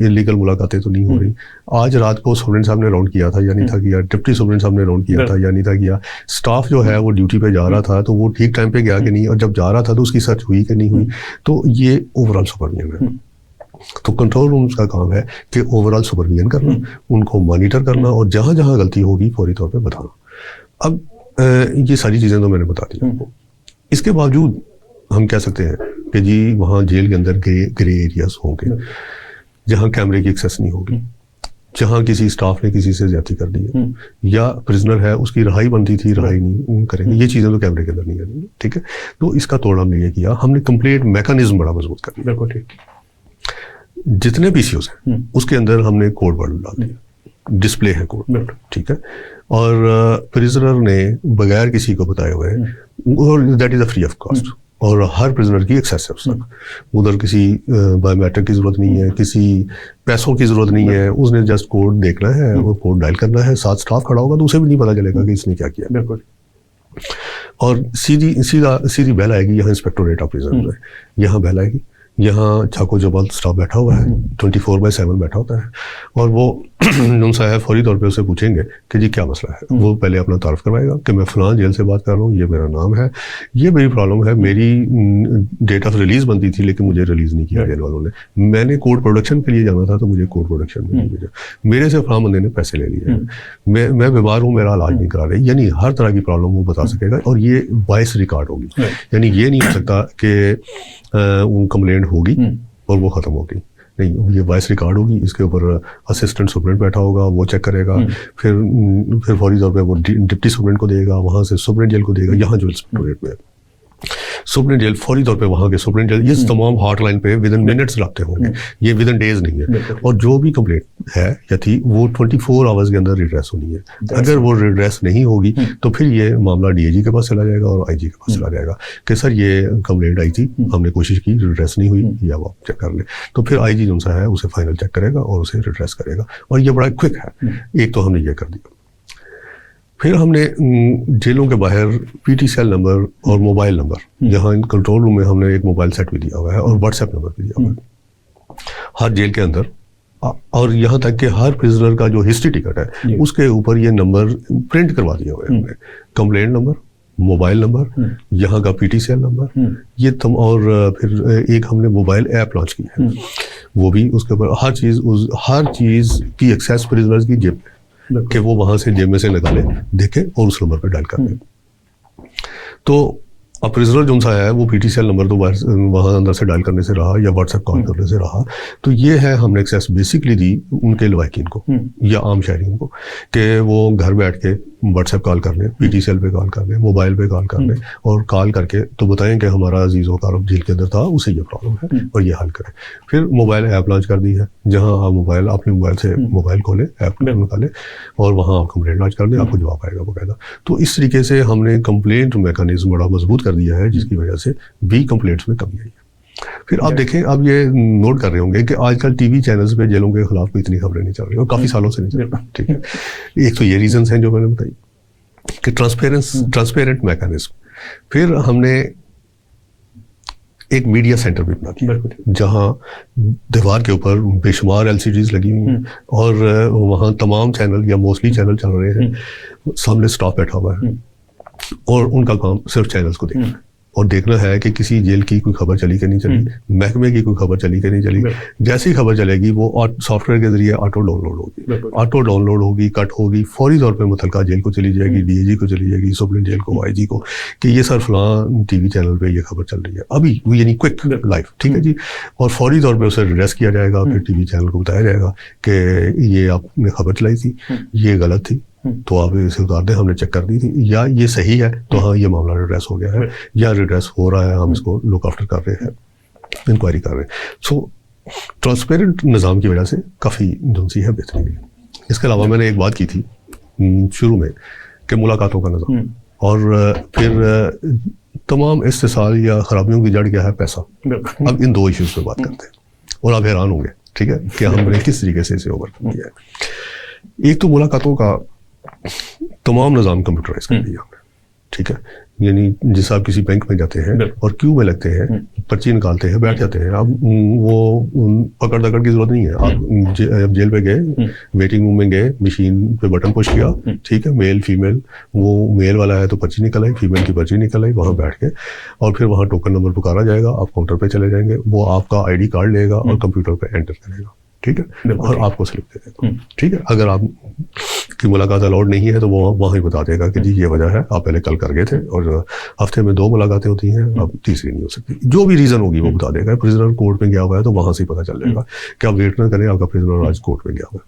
इलीगल मुलाकातें तो नहीं हो रही। आज रात को सुप्रीन साहब ने राउंड किया था या नहीं था किया, डिप्टी सुप्रीन साहब ने राउंड किया था या नहीं था किया, स्टाफ जो है वो ड्यूटी पे जा रहा था तो वो ठीक टाइम पे गया कि नहीं, और जब जा रहा था तो उसकी सर्च हुई कि नहीं हुई। तो ये ओवरऑल सुपरविजन है। तो कंट्रोल रूम्स का काम है कि ओवरऑल सुपरविजन करना, उनको मॉनिटर करना और जहाँ जहाँ गलती होगी फौरी तौर पे बताना। अब ये सारी चीज़ें तो मैंने बता दी आपको। इसके बावजूद हम कह सकते हैं कि जी वहाँ जेल के अंदर ग्रे एरियाज होंगे जहाँ कैमरे की एक्सेस नहीं होगी, जहाँ किसी स्टाफ ने किसी से ज्यादती कर दी है या प्रिजनर है उसकी रहाई बनती थी, रहाई नहीं करेंगे, ये चीज़ें तो कैमरे के अंदर नहीं करेंगे। ठीक है, तो इसका तोड़ हमने ये किया, हमने कंप्लीट मैकेनिज्म बड़ा मजबूत कर दिया। बिल्कुल ठीक। जितने PCOs हैं उसके अंदर हमने कोड वर्ड डाल दिया, डिस्प्ले है कोड, ठीक है। और प्रिजनर ने बगैर किसी को बताए हुए, और that is a free of cost, और हर प्रिजनर की एक्सेस है उस तक। उधर किसी बायोमेट्रिक की जरूरत नहीं है, किसी पैसों की जरूरत नहीं है, उसने जस्ट कोड देखना है, वो कोड डायल करना है, साथ स्टाफ खड़ा होगा तो उसे भी नहीं पता चलेगा कि इसने क्या किया। बिल्कुल। और सीधी बेल आएगी, यहाँ इंस्पेक्टोरेट ऑफ प्रिजन है, यहाँ बेल आएगी, यहाँ चाको जबाल स्टाफ बैठा हुआ है, 24/7 बैठा होता है, और वो उनसा है फौरी तौर पे उसे पूछेंगे कि जी क्या मसला है। वो पहले अपना तारुफ करवाएगा कि मैं फलां जेल से बात कर रहा हूँ, ये मेरा नाम है, ये मेरी प्रॉब्लम है, मेरी डेट ऑफ रिलीज बनती थी लेकिन मुझे रिलीज नहीं किया जेल वालों ने, मैंने कोर्ट प्रोडक्शन के लिए जाना था तो मुझे कोर्ट प्रोडक्शन में नहीं भेजा, मेरे से फलां बंदे ने पैसे ले लिए, मैं बीमार हूँ, मेरा इलाज नहीं करा रहे, यानी हर तरह की प्रॉब्लम वो बता सकेगा। और ये वॉइस रिकॉर्ड होगी, यानी ये नहीं हो सकता कि कंप्लेंट होगी और वो खत्म होगी, नहीं, ये वॉइस रिकॉर्ड होगी, इसके ऊपर असिस्टेंट सुपरिटेंडेंट बैठा होगा, वो चेक करेगा, फिर फौरी तौर पे वो डिप्टी सुपरिटेंडेंट को देगा, वहाँ से सुपरिटेंडेंट जेल को देगा, यहाँ जो इंस्पेक्टोरेट में सुपरिटेंडेंट जेल फौरी तौर पे वहाँ के सुपरिटेंडेंट जेल, ये तमाम हॉटलाइन पे विद इन मिनट्स रखते होंगे, ये विद इन डेज नहीं है। और जो भी कंप्लेंट है या थी वो 24 आवर्स के अंदर रिड्रेस होनी है। अगर वो रिड्रेस नहीं होगी तो फिर ये मामला DIG के पास चला जाएगा और IG के पास चला जाएगा कि सर ये कंप्लेंट आई थी, हमने कोशिश की, रिड्रेस नहीं हुई, या वो चेक कर ले, तो फिर IG जो सा है उसे फाइनल चेक करेगा और उसे रिड्रेस करेगा। और ये बड़ा क्विक है। एक तो हमने ये कर दिया, फिर हमने जेलों के बाहर PT सेल नंबर और मोबाइल नंबर, जहाँ कंट्रोल रूम में हमने एक मोबाइल सेट भी दिया हुआ है और व्हाट्सएप नंबर भी दिया हुआ है हर जेल के अंदर। और यहाँ तक कि हर प्रिजनर का जो हिस्ट्री टिकट है उसके ऊपर ये नंबर प्रिंट करवा दिया हुआ है हमने, कंप्लेंट नंबर, मोबाइल नंबर, यहाँ का PT सेल नंबर, ये और फिर एक हमने मोबाइल ऐप लॉन्च की है, वो भी उसके ऊपर हर चीज़ की एक्सेस प्रिजनर्स की जेब कि वो वहां से जेब में से निकाले, देखे और उस नंबर पर डायल कर दे। तो अब प्रिजनर जो सा है वो PT सेल नंबर तो वहाँ अंदर से डायल करने से रहा या व्हाट्सएप कॉल करने से रहा। तो ये है हमने एक्सेस बेसिकली दी उनके लवाकिन को या आम शहरियों को कि वो घर बैठ के व्हाट्सएप कॉल कर लें, PT सेल पे कॉल कर लें, मोबाइल पे कॉल कर लें, और कॉल करके तो बताएं कि हमारा अजीज़ वकार जेल के अंदर था, उसे ये प्रॉब्लम है और ये हल करें। फिर मोबाइल ऐप लॉन्च कर दी है, जहाँ आप अपने मोबाइल से मोबाइल खोलें, ऐप निकालें और वहाँ आप कंप्लेंट लॉन्च कर दें, आपको जवाब आएगा बाकायदा। तो इस तरीके से हमने कंप्लेंट मैकेनिज्म बड़ा मजबूत कर दिया है, जिसकी वजह से भी कंप्लेंट्स में कमी आई है। फिर आप देखें, आप ये नोट कर रहे होंगे कि आजकल TV चैनल्स पे जेलों के खिलाफ कोई इतनी खबरें नहीं चल रही और काफ़ी सालों से नहीं चल रही। ठीक है, एक तो ये रीजंस हैं जो मैंने बताई कि ट्रांसपेरेंट मैकेनिज्म। फिर हमने एक मीडिया सेंटर भी बना दिया जहाँ दीवार के ऊपर बेशुमार LCDs लगी हुई हैं और वहाँ तमाम चैनल या मोस्टली चैनल चल रहे हैं, सामने स्टाफ बैठा हुआ है और उनका काम सिर्फ चैनल्स को देखना है और देखना है कि किसी जेल की कोई खबर चली कि नहीं चली, महकमे की कोई खबर चली कि नहीं चली। जैसी खबर चलेगी वो सॉफ्टवेयर के जरिए ऑटो डाउनलोड होगी, कट होगी, फौरी तौर पे मुतलका जेल को चली जाएगी, डीएजी को चली जाएगी, सुप्रीम जेल को, आईजी को, कि ये सर फलां टीवी चैनल पे ये खबर चल रही है अभी, यानी क्विक लाइव, ठीक है जी। और फौरी तौर पे उसे एड्रेस किया जाएगा, फिर टीवी चैनल को बताया जाएगा कि ये आपने खबर चलाई थी, ये गलत थी, तो आप इसे उतार दें, हमने चेक कर दी थी, या ये सही है तो हाँ ये मामला रिड्रेस हो गया है, या रिड्रेस हो रहा है, हम इसको लुक आफ्टर कर रहे हैं, इंक्वायरी कर रहे हैं। सो ट्रांसपेरेंट निज़ाम की वजह से काफ़ी जुनसी है बेहतरी हुई। इसके अलावा मैंने एक बात की थी शुरू में कि मुलाकातों का निज़ाम, और फिर तमाम इस्तेसाल या खराबियों की जड़ क्या है, पैसा। अब इन दो इश्यूज़ पे बात करते हैं और आप हैरान होंगे, ठीक है, कि हमने किस तरीके से इसे ओवरकम किया है। एक तो मुलाकातों का तमाम निज़ाम कंप्यूटराइज कर दिया हमने, ठीक है, यानी जैसे आप किसी बैंक में जाते हैं और क्यू में लगते हैं, पर्ची निकालते हैं, बैठ जाते हैं, आप वो पकड़ दकड़ की जरूरत नहीं है। आप जेल पे गए, वेटिंग रूम में गए, मशीन पे बटन पुश किया, ठीक है, मेल फीमेल, वो मेल वाला है तो पर्ची निकल आई, फीमेल की पर्ची निकल आई, वहाँ बैठ के, और फिर वहाँ टोकन नंबर पुकारा जाएगा, आप काउंटर पे चले जाएंगे, वो आपका ID कार्ड लेगा और कंप्यूटर पे एंटर करेगा, ठीक है, और आपको स्लिप दे देगा, ठीक है। अगर आप की मुलाकात अलाउड नहीं है तो वो वहाँ ही बता देगा कि जी ये वजह है, आप पहले कल कर गए थे और हफ्ते में 2 मुलाकातें होती हैं, अब तीसरी नहीं हो सकती, जो भी रीज़न होगी वो बता देगा। प्रिजनर कोर्ट में गया हुआ है तो वहाँ से ही पता चल जाएगा कि आप वेट ना करें, आपका प्रिजनर आज कोर्ट में गया हुआ है।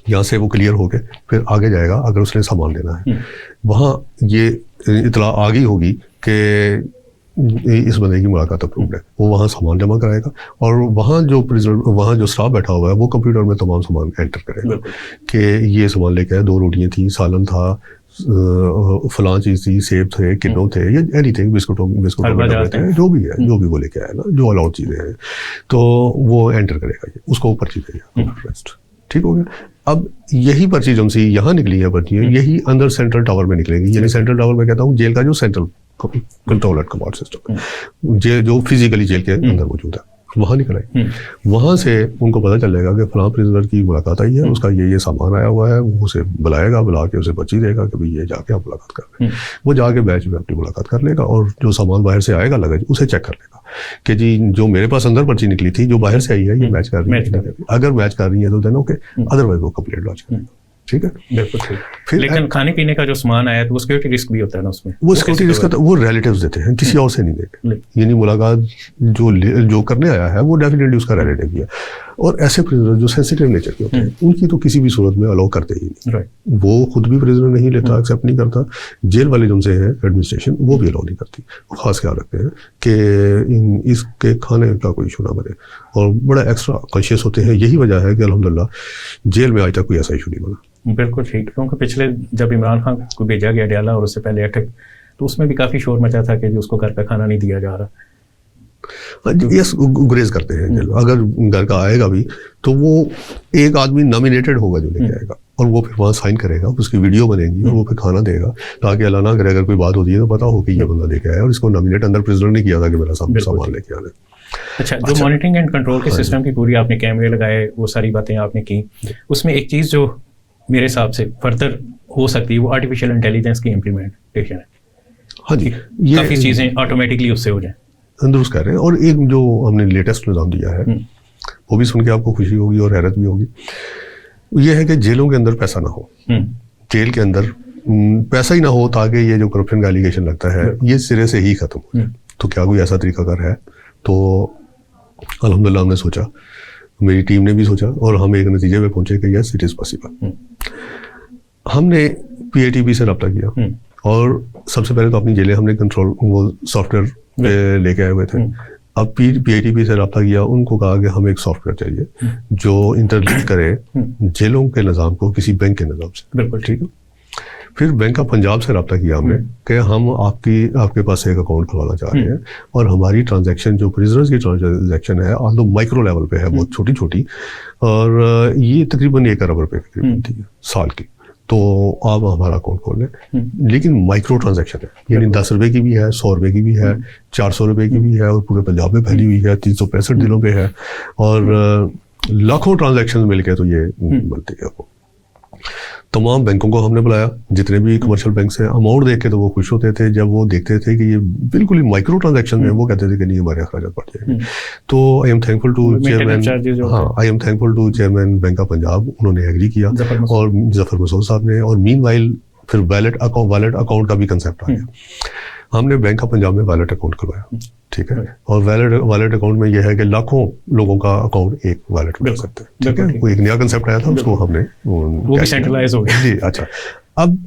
यहाँ से वो क्लियर हो गए, फिर आगे जाएगा, अगर उसने सामान देना है, वहाँ ये इतला आ गई होगी कि इस बंदे की मुलाकात अप्रूव्ड है, वो वहाँ सामान जमा कराएगा, और वहाँ जो स्टाफ बैठा हुआ है वो कंप्यूटर में तमाम सामान एंटर करेगा कि ये सामान लेके आया, 2 रोटियाँ थी, सालन था, फलां चीज़ थी, सेब थे, किन्नो थे, या एनीथिंग, बिस्कुट थे, जो भी है, जो भी वो लेके आया ना, जो अलाउड चीज़ें हैं, तो वो एंटर करेगा, ये उसको पर्ची देगा, ठीक हो गया। अब यही पर्ची जो सी यहाँ निकली है पर्ची, यही अंदर सेंट्रल टावर में निकलेगी, यानी सेंट्रल टावर में कहता हूँ जेल का जो central control and command system है, जो फिजिकली जेल के अंदर मौजूद है, वहाँ निकल आई। वहाँ से उनको पता चलेगा कि फलां प्रिजनर की मुलाकात आई है, उसका ये सामान आया हुआ है, वो उसे बुलाएगा, बुला के उसे पर्ची देगा कि भाई ये जाके आप मुलाकात कर रहे हैं। वो जाके बैच में अपनी मुलाकात कर लेगा, और जो सामान बाहर से आएगा लगेज उसे चेक कर लेगा कि जी जो मेरे पास अंदर पर्ची निकली थी, जो बाहर से आई है, ये मैच कर रही है, अगर मैच कर रही है तो देन ओके, अदरवाइज वो कंप्लेंट लॉन्च करेगा, ठीक है, बिल्कुल ठीक। फिर लेकिन खाने पीने का जो सामान आया तो वो सिक्योरिटी रिस्क भी होता है ना उसमें, वो सिक्योरिटी रिस्क का वो रिलेटिव्स देते हैं, किसी और से नहीं देते, यानी मुलाकात जो करने आया है वो डेफिनेटली उसका रिलेटिव ही है। और ऐसे प्रिजनर जो सेंसिटिव नेचर के होते हैं, उनकी तो किसी भी सूरत में अलाउ करते ही नहीं, वो खुद भी प्रिजनर नहीं लेता, एक्सेप्ट नहीं करता, जेल वाले जो से हैं एडमिनिस्ट्रेशन, वो भी अलाउ नहीं करती, वो खास ख्याल रखते हैं कि इसके खाने का कोई इशू ना बने, और बड़ा एक्स्ट्रा कॉन्शियस होते हैं। यही वजह है कि अल्हम्दुलिल्लाह जेल में आज तक कोई ऐसा इशू नहीं बना। बिल्कुल ठीक, क्योंकि पिछले जब इमरान खान को भेजा गया डयाला और उससे पहले अटक, तो उसमें भी काफ़ी शोर मचा था कि उसको घर का खाना नहीं दिया जा रहा। यस, गुरेज करते हैं जेल, अगर घर का आएगा भी तो वो एक आदमी नॉमिनेटेड होगा जो लेके आएगा, और वो फिर वहाँ साइन करेगा, उसकी वीडियो बनेगी और वो फिर खाना देगा, ताकि अल्लाह ना करे अगर कोई बात होती है तो पता हो कि ये बंदा लेके आया और इसको नॉमिनेट अंदर प्रिजनर ने किया था कि मेरा सामान लेके आना। अच्छा, जो मॉनिटरिंग एंड कंट्रोल के सिस्टम की पूरी आपने कैमरे लगाए, वो सारी बातें आपने की, उसमें एक चीज़ जो मेरे हिसाब से फर्दर हो सकती है वो आर्टिफिशियल इंटेलिजेंस की इम्प्लीमेंटेशन है। हाँ जी, ये काफ़ी चीज़ें ऑटोमेटिकली उससे हो जाए, दुरुस्त कर रहे हैं। और एक जो हमने लेटेस्ट निज़ाम दिया है वो भी सुन के आपको खुशी होगी और हैरत भी होगी, ये है कि जेलों के अंदर पैसा ना हो, जेल के अंदर पैसा ही ना हो, ताकि ये जो करप्शन का एलिगेशन लगता है ये सिरे से ही खत्म हो जाए। तो क्या कोई ऐसा तरीकाकार है? तो अल्हम्दुलिल्लाह हमने सोचा, मेरी टीम ने भी सोचा, और हम एक नतीजे पे पहुंचे कि यस इट इज़ पॉसिबल। हमने PITB से रब्ता किया, और सबसे पहले तो अपनी जेलें हमने कंट्रोल वो सॉफ्टवेयर लेके आए हुए थे। अब PITB से रब्ता किया, उनको कहा कि हमें एक सॉफ्टवेयर चाहिए जो इंटरलिंक करे जेलों के निज़ाम को किसी बैंक के निज़ाम से। बिल्कुल ठीक है। फिर बैंक ऑफ पंजाब से रब्ता किया हमने कि हम आपके पास एक अकाउंट खुलवाना चाह रहे हैं, और हमारी ट्रांजैक्शन जो प्रिजनर्स की ट्रांजैक्शन है ऑल्दो माइक्रो लेवल पे है, बहुत छोटी छोटी, और ये तकरीबन 1 अरब रुपए की बनती है साल की, तो आप हमारा अकाउंट खोल लें। लेकिन माइक्रो ट्रांजैक्शन है, यानी 10 रुपए की भी है, 100 रुपए की भी है, 400 रुपए की भी है, और पूरे पंजाब में फैली हुई है, 365 दिनों पे है, और लाखों ट्रांजैक्शन मिलके तो ये बनती है वो। तमाम बैंकों को हमने बुलाया, जितने भी कमर्शियल बैंक हैं। अमाउंट देख के तो वो खुश होते थे, जब वो देखते थे कि ये बिल्कुल ही माइक्रो ट्रांजैक्शन है, वो कहते थे कि नहीं हमारे अखराजात बढ़ जाएंगे। तो I am thankful to chairman, हाँ I am thankful to chairman bank of Punjab, उन्होंने एग्री किया, और जफर मसूद साहब ने। और मीनवाइल फिर वैलेट अकाउंट का भी कंसेप्ट आ गया। हमने बैंक ऑफ पंजाब में वैलेट अकाउंट करवाया, ठीक है। और वैलेट अकाउंट में यह है कि लाखों लोगों का अकाउंट एक वैलेट में कर सकते हैं, ठीक है। वो एक नया कंसेप्ट आया था, उसको हमने वो भी सेंट्रलाइज हो गया जी। अच्छा, अब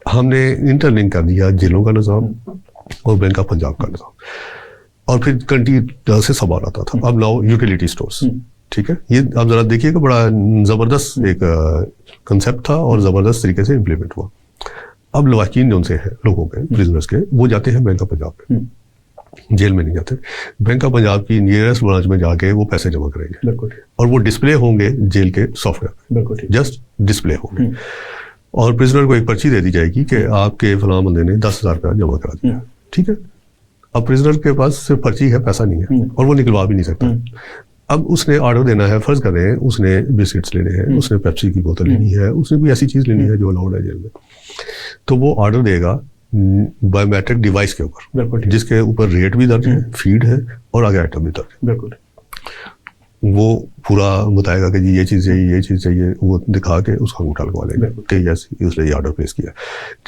हमने इंटरलिंक कर दिया जेलों का निज़ाम और बैंक ऑफ पंजाब का निज़ाम, और फिर कंट्री से सवाल आता था। अब नाउ यूटिलिटी स्टोर्स, ठीक है। ये आप जरा देखिएगा, बड़ा जबरदस्त एक कंसेप्ट था और जबरदस्त तरीके से इम्प्लीमेंट हुआ। अब लवाकिन जो उनसे है लोगों के, प्रिजनर्स के, वो जाते हैं बैंक ऑफ पंजाब में, जेल में नहीं जाते। बैंक ऑफ पंजाब की नियरेस्ट ब्रांच में जाके वो पैसे जमा करेंगे, और वो डिस्प्ले होंगे जेल के सॉफ्टवेयर पे, जस्ट डिस्प्ले होंगे। और प्रिजनर को एक पर्ची दे दी जाएगी कि आपके फलां बंदे ने 10,000 रुपया जमा करा दिया, ठीक है। अब प्रिजनर के पास सिर्फ पर्ची है, पैसा नहीं है, और वो निकलवा भी नहीं सकता। अब उसने ऑर्डर देना है, फर्ज कर रहे हैं उसने बिस्किट्स लेने हैं, उसने पेप्सी की बोतल लेनी है, उसने कोई ऐसी चीज़ लेनी है जो अलाउड है जेल में, तो वो ऑर्डर देगा बायोमेट्रिक डिवाइस के ऊपर, जिसके ऊपर रेट भी दर्ज है, फीड है, और आगे आइटम भी दर्ज है। वो पूरा बताएगा कि जी ये चीज़ चाहिए, ये चीज़ चाहिए, वो दिखा के उसका अंगूठा लगवा लेगा कि यस उसने ये ऑर्डर प्लेस किया।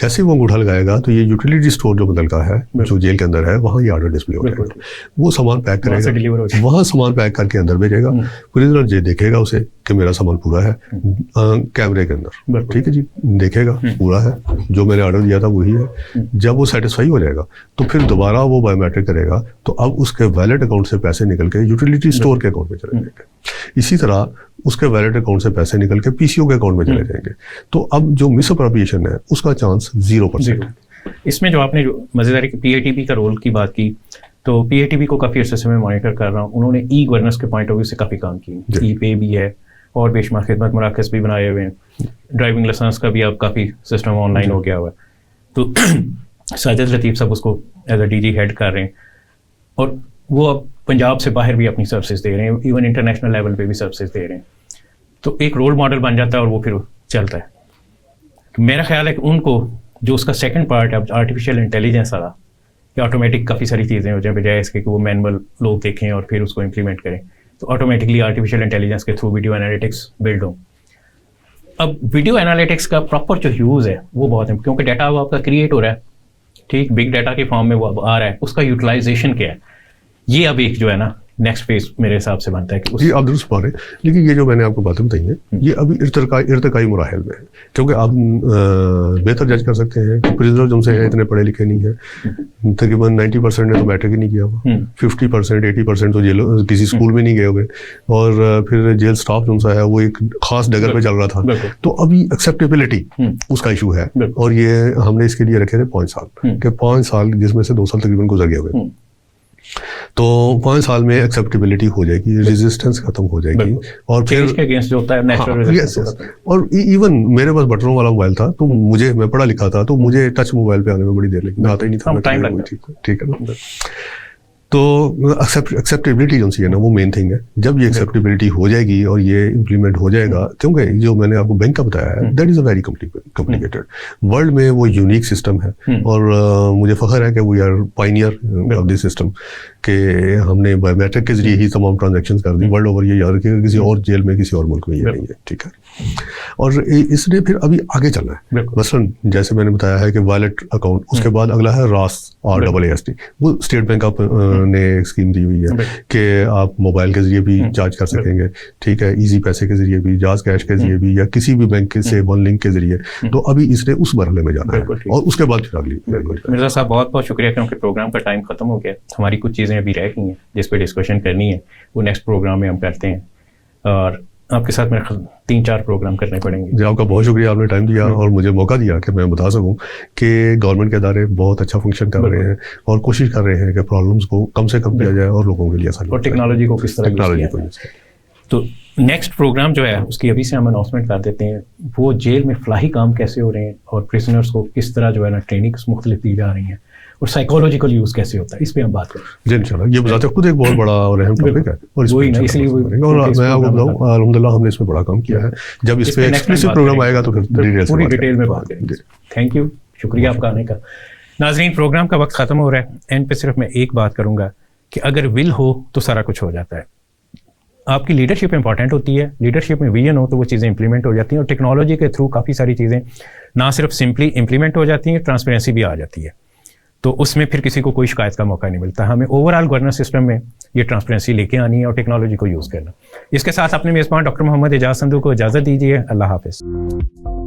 जैसे वो अंगूठा लगाएगा तो ये यूटिलिटी स्टोर जो मुतलका है, जो जेल के अंदर है, वहाँ ये ऑर्डर डिस्प्ले हो जाएगा। वो सामान पैक करेगा, वहाँ सामान पैक करके अंदर भेजेगा। प्रिजनर ये देखेगा उसे कि मेरा सामान पूरा है, कैमरे के अंदर, ठीक है जी, देखेगा पूरा है, जो मैंने ऑर्डर दिया था वही है। जब वो सेटिस्फाई हो जाएगा तो फिर दोबारा वो बायोमेट्रिक करेगा, तो अब उसके वैलेट अकाउंट से पैसे निकल के यूटिलिटी स्टोर के अकाउंट में चले जाएंगे। इसी तरह उसके वैलेट अकाउंट से पैसे निकल के पीसीओ के अकाउंट में चले जाएंगे। तो अब जो मिस अप्रोप्रिएशन है उसका चांस 0% है। इसमें जो आपने जो मजेदारी की पीएटीबी का रोल की बात की, तो पीएटीबी को काफ़ी अर्से से मैं मॉनिटर कर रहा हूँ। उन्होंने ई गवर्नेंस के पॉइंट ऑफ व्यू से काफ़ी काम किया, ई पे भी है और बेशुमार खिदमत मराकज़ भी बनाए हुए हैं। ड्राइविंग लाइसेंस का भी अब काफ़ी सिस्टम ऑनलाइन हो गया हुआ है। तो साजिद लतीफ़ साहब उसको एज अ डीजी हेड कर रहे हैं, और वो अब पंजाब से बाहर भी अपनी सर्विसेज दे रहे हैं, इवन इंटरनेशनल लेवल पे भी सर्विसेज दे रहे हैं। तो एक रोल मॉडल बन जाता है और वो फिर चलता है। तो मेरा ख्याल है कि उनको जो उसका सेकंड पार्ट है आर्टिफिशियल इंटेलिजेंस वाला, कि ऑटोमेटिक काफ़ी सारी चीज़ें हो जाए, बजाय इसके कि वो मैनुअल लोग देखें और फिर उसको इम्प्लीमेंट करें, तो ऑटोमेटिकली आर्टिफिशियल इंटेलिजेंस के थ्रू वीडियो एनालिटिक्स बिल्ड हो। अब वीडियो एनालिटिक्स का प्रॉपर जो यूज़ है वो बहुत है, क्योंकि डाटा वो आपका क्रिएट हो रहा है, ठीक, बिग डाटा के फॉर्म में वो अब आ रहा है, उसका यूटिलाइजेशन क्या है, ये अब एक जो है ना नेक्स्ट फेज मेरे हिसाब से बनता है कि जी आप दुरुस्त पा रहे हैं। लेकिन ये जो मैंने आपको बातें बताई हैं, ये अभी इर्तकाई मराहिल में है, क्योंकि आप बेहतर जज कर सकते हैं कि प्रिजनर जो है इतने पढ़े लिखे नहीं है, तकरीबन 90% ने तो मैट्रिक ही नहीं किया हुआ, 50% 80% तो जेल किसी स्कूल में नहीं गए हुए, और फिर जेल स्टाफ जो है वो एक खास डगर पे चल रहा था। तो अभी एक्सेप्टेबिलिटी उसका इशू है, और ये हमने इसके लिए रखे थे 5 साल के 5 साल, जिसमें से 2 साल तकरीबन गुजर गए हुए। तो 5 साल में एक्सेप्टेबिलिटी हो जाएगी, रेजिस्टेंस खत्म हो जाएगी, और फिर इसके अगेंस्ट जो होता है नेचुरल रेजिस्टेंस। और इवन मेरे पास बटनों वाला मोबाइल था, तो मैं पढ़ा लिखा था, तो मुझे टच मोबाइल पे आने में बड़ी देर लगी, मैं आता ही नहीं था, टाइम लगता, ठीक है ना। तो एक्सेप्टेबिलिटी जो है ना वो मेन थिंग है। जब ये एक्सेप्टेबिलिटी हो जाएगी और ये इम्प्लीमेंट हो जाएगा, क्योंकि जो मैंने आपको बैंक का बताया है that is a very complicated world में, वो यूनिक सिस्टम है, और मुझे फख्र है कि we are pioneer of this system, कि हमने बायोमेट्रिक के जरिए ही तमाम ट्रांजेक्शन कर दी वर्ल्ड ओवर। ये याद रखिएगा किसी और जेल में किसी और मुल्क में ये नहीं है, ठीक है। और इसलिए फिर अभी आगे चलना है। मसलन जैसे मैंने बताया है कि वॉलेट अकाउंट, उसके बाद अगला है रास RAAST, वो स्टेट बैंक ऑफ ने एक स्कीम दी हुई है कि आप मोबाइल के जरिए भी चार्ज कर सकेंगे, ठीक है, इजी पैसे के जरिए भी, जाज कैश के जरिए भी, या किसी भी बैंक से वन लिंक के जरिए। तो अभी इसने उस मरहले में जाना है, और उसके बाद फिर अगली। मिर्जा साहब बहुत बहुत शुक्रिया, क्योंकि प्रोग्राम का टाइम खत्म हो गया। हमारी कुछ चीज़ें अभी रह गई हैं जिस पे डिस्कशन करनी है, वो नेक्स्ट प्रोग्राम में हम करते हैं, और आपके साथ मेरे 3-4 प्रोग्राम करने पड़ेंगे। जी आपका बहुत शुक्रिया, आपने टाइम दिया और मुझे मौका दिया कि मैं बता सकूं कि गवर्नमेंट के अदारे बहुत अच्छा फंक्शन कर रहे हैं, और कोशिश कर रहे हैं कि प्रॉब्लम्स को कम से कम किया जाए और लोगों के लिए आसानी, और टेक्नोलॉजी को किस तरह टेक्नोलॉजी को यूज़ करें। तो नेक्स्ट प्रोग्राम जो है उसकी अभी से हम अनाउंसमेंट कर देते हैं, वो जेल में फलाही काम कैसे हो रहे हैं और प्रिजनर्स को किस तरह जो है ना ट्रेनिंग्स मुख्तलिफ दी जा रही हैं और साइकोलॉजिकल यूज़ कैसे होता है, इस पे हम बात करें जी इंशाल्लाह। ये बताते खुद एक बहुत बड़ा और अहम टॉपिक है और वही ना, इसलिए और मैं आपको बताऊँ अल्हम्दुलिल्लाह हमने इसमें बड़ा काम किया है। जब इस पे एक्सक्लूसिव प्रोग्राम आएगा तो फिर पूरी डिटेल में बात करेंगे। थैंक यू, शुक्रिया आपका आने का। नाजरीन, प्रोग्राम का वक्त ख़त्म हो रहा है। एंड पे सिर्फ मैं एक बात करूँगा कि अगर विल हो तो सारा कुछ हो जाता है। आपकी लीडरशिप इंपॉर्टेंट होती है, लीडरशिप में विजन हो तो वो चीज़ें इंप्लीमेंट हो जाती हैं और टेक्नोलॉजी के थ्रू काफ़ी सारी चीज़ें ना सिर्फ सिंपली इंप्लीमेंट हो जाती हैं, ट्रांसपेरेंसी भी आ जाती है। तो उसमें फिर किसी को कोई शिकायत का मौका नहीं मिलता। हमें ओवरऑल गवर्नेंस सिस्टम में ये ट्रांसपेरेंसी लेके आनी है और टेक्नोलॉजी को यूज़ करना। इसके साथ अपने मेज़बान डॉक्टर मोहम्मद एजाज संधू को इजाज़त दीजिए। अल्लाह हाफ़िज़।